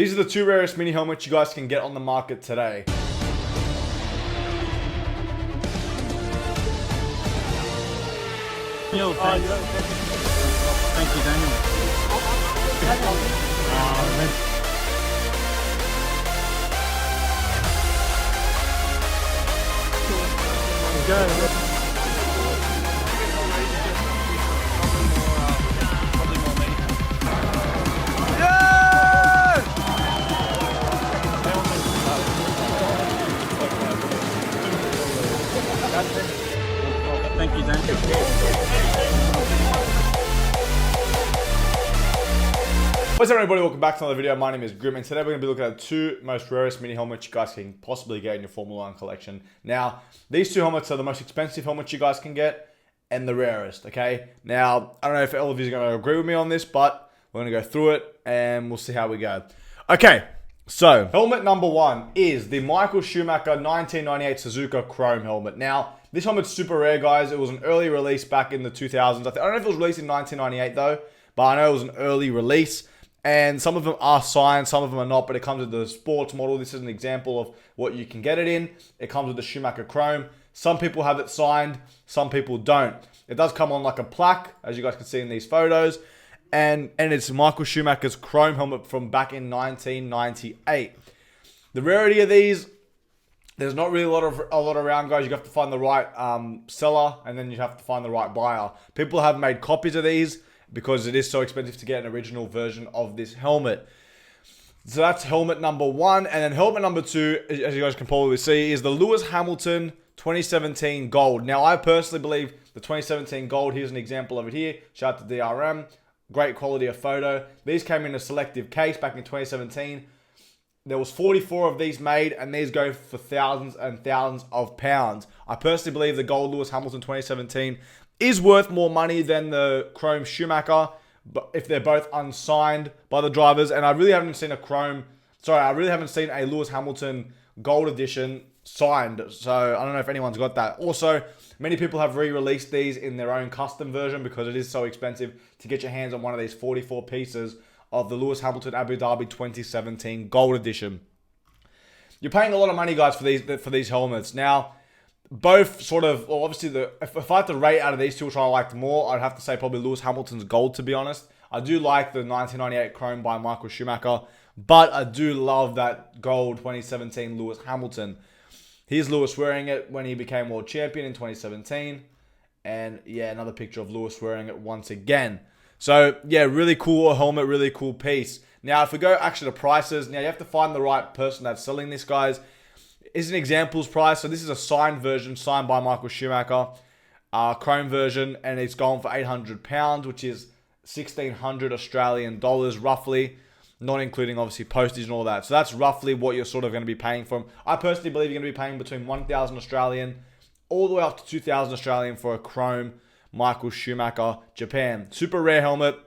These are the two rarest mini helmets you guys can get on the market today. Yo, thank you, Daniel. Go. Thank you, Daniel. What's up, everybody? Welcome back to another video. My name is Grim, and today we're going to be looking at the two most rarest mini helmets you guys can possibly get in your Formula 1 collection. Now, these two helmets are the most expensive helmets you guys can get and the rarest, okay? Now, I don't know if all of you are going to agree with me on this, but we're going to go through it and we'll see how we go. Okay, so helmet number one is the Michael Schumacher 1998 Suzuka Chrome helmet. Now, this helmet's super rare, guys. It was an early release back in the 2000s. I don't know if it was released in 1998 though, but I know it was an early release. And some of them are signed, some of them are not, but it comes with the sports model. This is an example of what you can get it in. It comes with the Schumacher Chrome. Some people have it signed, some people don't. It does come on like a plaque, as you guys can see in these photos. And it's Michael Schumacher's Chrome helmet from back in 1998. The rarity of these, there's not really a lot around, guys. You have to find the right seller, and then you have to find the right buyer. People have made copies of these because it is so expensive to get an original version of this helmet. So that's helmet number one. And then helmet number two, as you guys can probably see, is the Lewis Hamilton 2017 Gold. Now, I personally believe the 2017 Gold, here's an example of it here. Shout out to DRM. Great quality of photo. These came in a selective case back in 2017. There was 44 of these made, and these go for thousands and thousands of pounds. I personally believe the Gold Lewis Hamilton 2017 is worth more money than the Chrome Schumacher, but if they're both unsigned by the drivers. And I really haven't seen a Lewis Hamilton Gold Edition signed. So I don't know if anyone's got that. Also, many people have re-released these in their own custom version because it is so expensive to get your hands on one of these 44 pieces of the Lewis Hamilton Abu Dhabi 2017 Gold Edition. You're paying a lot of money, guys, for these helmets. Now, both sort of, well, obviously, if I had to rate out of these two, which I liked more, I'd have to say probably Lewis Hamilton's Gold, to be honest. I do like the 1998 Chrome by Michael Schumacher, but I do love that Gold 2017 Lewis Hamilton. Here's Lewis wearing it when he became world champion in 2017. And yeah, another picture of Lewis wearing it once again. So yeah, really cool helmet, really cool piece. Now, if we go actually to prices, now you have to find the right person that's selling this, guys. Is an examples price. So this is a signed version, signed by Michael Schumacher, Chrome version, and it's going for £800, which is 1,600 Australian dollars roughly, not including obviously postage and all that. So that's roughly what you're sort of going to be paying for them. I personally believe you're going to be paying between 1,000 Australian all the way up to 2,000 Australian for a Chrome Michael Schumacher Japan. Super rare helmet.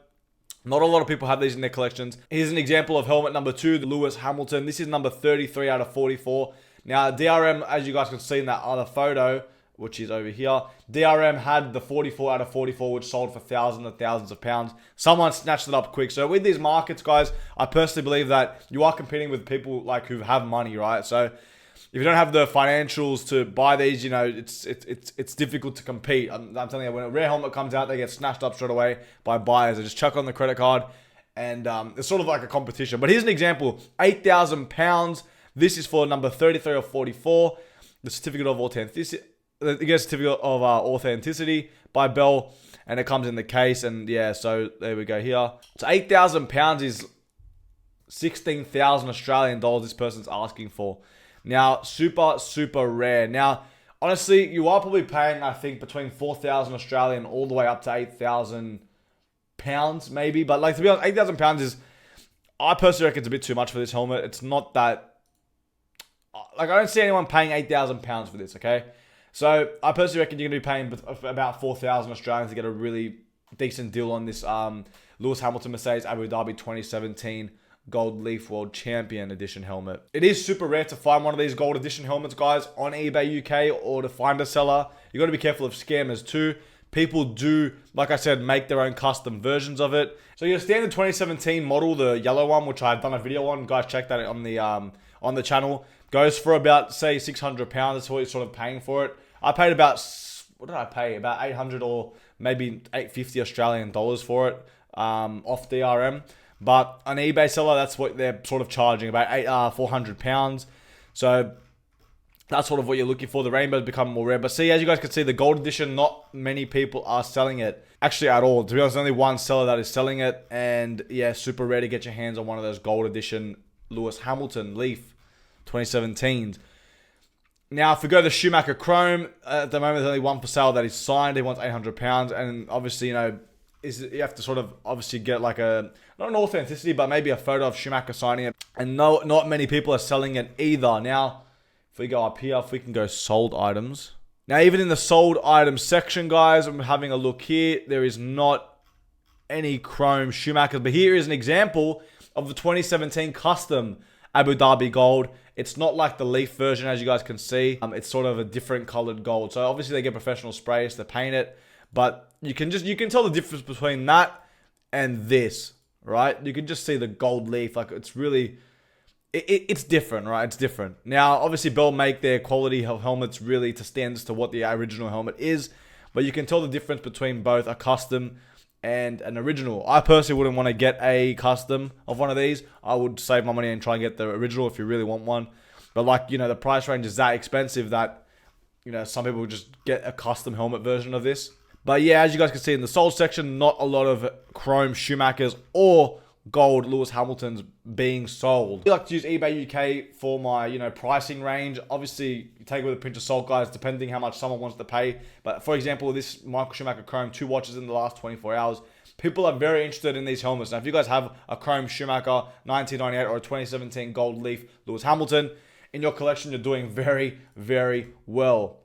Not a lot of people have these in their collections. Here's an example of helmet number two, the Lewis Hamilton. This is number 33 out of 44. Now, DRM, as you guys can see in that other photo, which is over here, DRM had the 44 out of 44, which sold for thousands and thousands of pounds. Someone snatched it up quick. So with these markets, guys, I personally believe that you are competing with people like who have money, right? So if you don't have the financials to buy these, you know, it's difficult to compete. I'm telling you, when a rare helmet comes out, they get snatched up straight away by buyers. They just chuck on the credit card, and it's sort of like a competition. But here's an example: £8,000. This is for number 33 or 44. The certificate of authenticity. You get a certificate of authenticity by Bell, and it comes in the case. And yeah, so there we go here. So £8,000 is 16,000 Australian dollars. This person's asking for. Now, super, super rare. Now, honestly, you are probably paying, I think, between 4,000 Australian all the way up to 8,000 pounds, maybe. But, like, to be honest, 8,000 pounds is, I personally reckon it's a bit too much for this helmet. It's not that, like, I don't see anyone paying 8,000 pounds for this, okay? So, I personally reckon you're going to be paying about 4,000 Australian to get a really decent deal on this Lewis Hamilton Mercedes Abu Dhabi 2017 Gold Leaf World Champion Edition helmet. It is super rare to find one of these Gold Edition helmets, guys, on eBay UK or to find a seller. You got to be careful of scammers too. people do, like I said, make their own custom versions of it. So your standard 2017 model, the yellow one, which I've done a video on, guys, check that on the channel, goes for about, say, £600. That's what you're sort of paying for it. I paid about, what did I pay? About 800 or maybe 850 Australian dollars for it off DRM. But an eBay seller, that's what they're sort of charging, about £400. So that's sort of what you're looking for. The rainbow's become more rare. But see, as you guys can see, the gold edition, not many people are selling it. Actually, at all. To be honest, only one seller that is selling it. And yeah, super rare to get your hands on one of those gold edition Lewis Hamilton Leaf 2017s. Now, if we go to the Schumacher Chrome, at the moment, there's only one for sale that is signed. He wants £800. And obviously, you know, you have to sort of obviously get like a, not an authenticity, but maybe a photo of Schumacher signing it. And no, not many people are selling it either. Now, if we go up here, if we can go sold items. Now, even in the sold items section, guys, I'm having a look here. There is not any chrome Schumachers. But here is an example of the 2017 custom Abu Dhabi gold. It's not like the Leaf version, as you guys can see. It's sort of a different colored gold. So obviously they get professional sprays to paint it. But you can tell the difference between that and this, right? You can just see the gold leaf. Like, it's really, it's different, right? It's different. Now, obviously Bell make their quality helmets really to stand to what the original helmet is. But you can tell the difference between both a custom and an original. I personally wouldn't want to get a custom of one of these. I would save my money and try and get the original if you really want one. But like, you know, the price range is that expensive that, you know, some people just get a custom helmet version of this. But yeah, as you guys can see in the sold section, not a lot of chrome Schumachers or gold Lewis Hamiltons being sold. I like to use eBay UK for my, you know, pricing range. Obviously, you take it with a pinch of salt, guys, depending how much someone wants to pay. But for example, this Michael Schumacher Chrome, 2 watches in the last 24 hours. People are very interested in these helmets. Now, if you guys have a Chrome Schumacher 1998 or a 2017 Gold Leaf Lewis Hamilton in your collection, you're doing very, very well.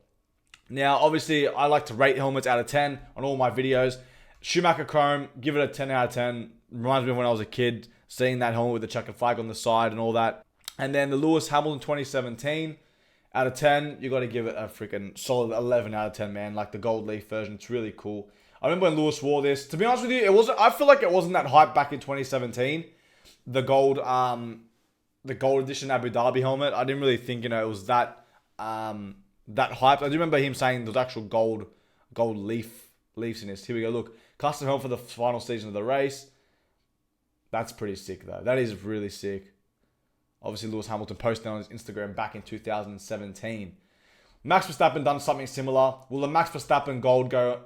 Now, obviously, I like to rate helmets out of 10 on all my videos. Schumacher Chrome, give it a 10 out of 10. Reminds me of when I was a kid, seeing that helmet with the checkered flag on the side and all that. And then the Lewis Hamilton 2017, out of 10, you got to give it a freaking solid 11 out of 10, man. Like the Gold Leaf version, it's really cool. I remember when Lewis wore this. To be honest with you, I feel like it wasn't that hype back in 2017. The gold edition Abu Dhabi helmet. I didn't really think, you know, it was that hype. I do remember him saying there's actual gold leaves in this. Here we go. Look, custom helmet for the final season of the race. That's pretty sick, though. That is really sick. Obviously, Lewis Hamilton posted on his Instagram back in 2017. Max Verstappen done something similar. Will the Max Verstappen gold go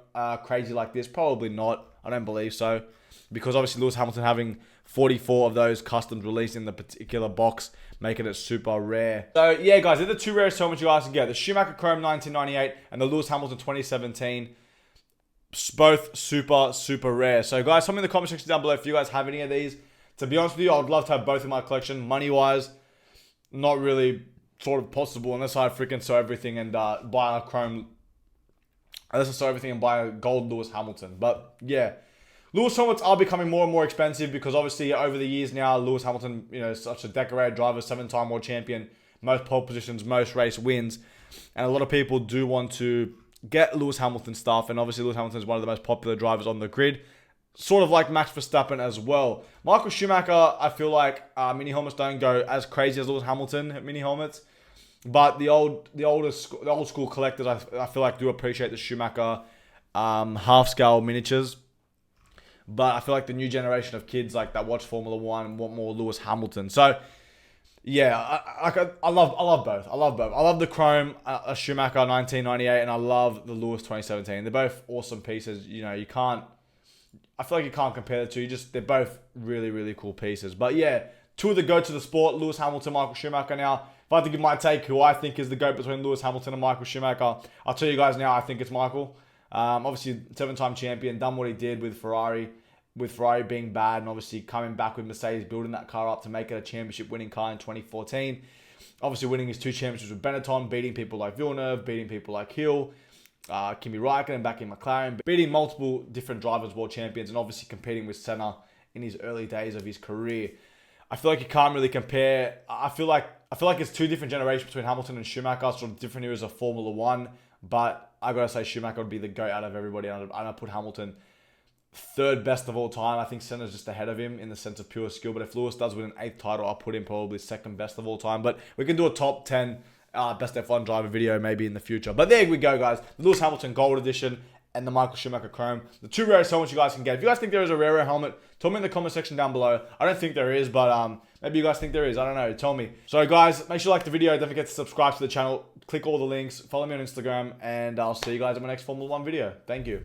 crazy like this? Probably not. I don't believe so. Because obviously Lewis Hamilton having 44 of those customs released in the particular box, making it super rare. So yeah, guys, they're the 2 rarest helmets you guys can get. The Schumacher Chrome 1998 and the Lewis Hamilton 2017. Both super, super rare. So guys, tell me in the comment section down below if you guys have any of these. To be honest with you, I would love to have both in my collection. Money-wise, not really sort of possible unless I freaking sell everything and buy a chrome. Unless I sell everything and buy a gold Lewis Hamilton. But yeah, Lewis helmets are becoming more and more expensive because obviously over the years now, Lewis Hamilton, you know, is such a decorated driver, 7-time world champion, most pole positions, most race wins. And a lot of people do want to get Lewis Hamilton stuff, and obviously Lewis Hamilton is one of the most popular drivers on the grid, sort of like Max Verstappen as well. Michael Schumacher, I feel like mini helmets don't go as crazy as Lewis Hamilton mini helmets, but the old school collectors, I feel like do appreciate the Schumacher half scale miniatures. But I feel like the new generation of kids like that watch Formula One want more Lewis Hamilton. So yeah, I love both. I love the Chrome Schumacher 1998, and I love the Lewis 2017. They're both awesome pieces. You know, I feel like you can't compare the two. They're both really, really cool pieces. But yeah, 2 of the GOATs of the sport, Lewis Hamilton, Michael Schumacher. Now, if I had to give my take, who I think is the GOAT between Lewis Hamilton and Michael Schumacher, I'll tell you guys now, I think it's Michael. Obviously, 7-time champion, done what he did with Ferrari being bad, and obviously coming back with Mercedes, building that car up to make it a championship winning car in 2014. Obviously winning his 2 championships with Benetton, beating people like Villeneuve, beating people like Hill, Kimi Raikkonen back in McLaren, beating multiple different drivers, world champions, and obviously competing with Senna in his early days of his career. I feel like you can't really compare. I feel like it's 2 different generations between Hamilton and Schumacher, sort of different eras of Formula One, but I gotta say Schumacher would be the GOAT out of everybody. And I put Hamilton third best of all time. I think Senna's just ahead of him in the sense of pure skill. But if Lewis does win an 8th title, I'll put him probably second best of all time. But we can do a top 10 best F1 driver video maybe in the future. But there we go, guys. The Lewis Hamilton Gold Edition and the Michael Schumacher Chrome. The 2 rarest helmets you guys can get. If you guys think there is a rare helmet, tell me in the comment section down below. I don't think there is, but maybe you guys think there is. I don't know. Tell me. So guys, make sure you like the video. Don't forget to subscribe to the channel. Click all the links. Follow me on Instagram. And I'll see you guys in my next Formula 1 video. Thank you.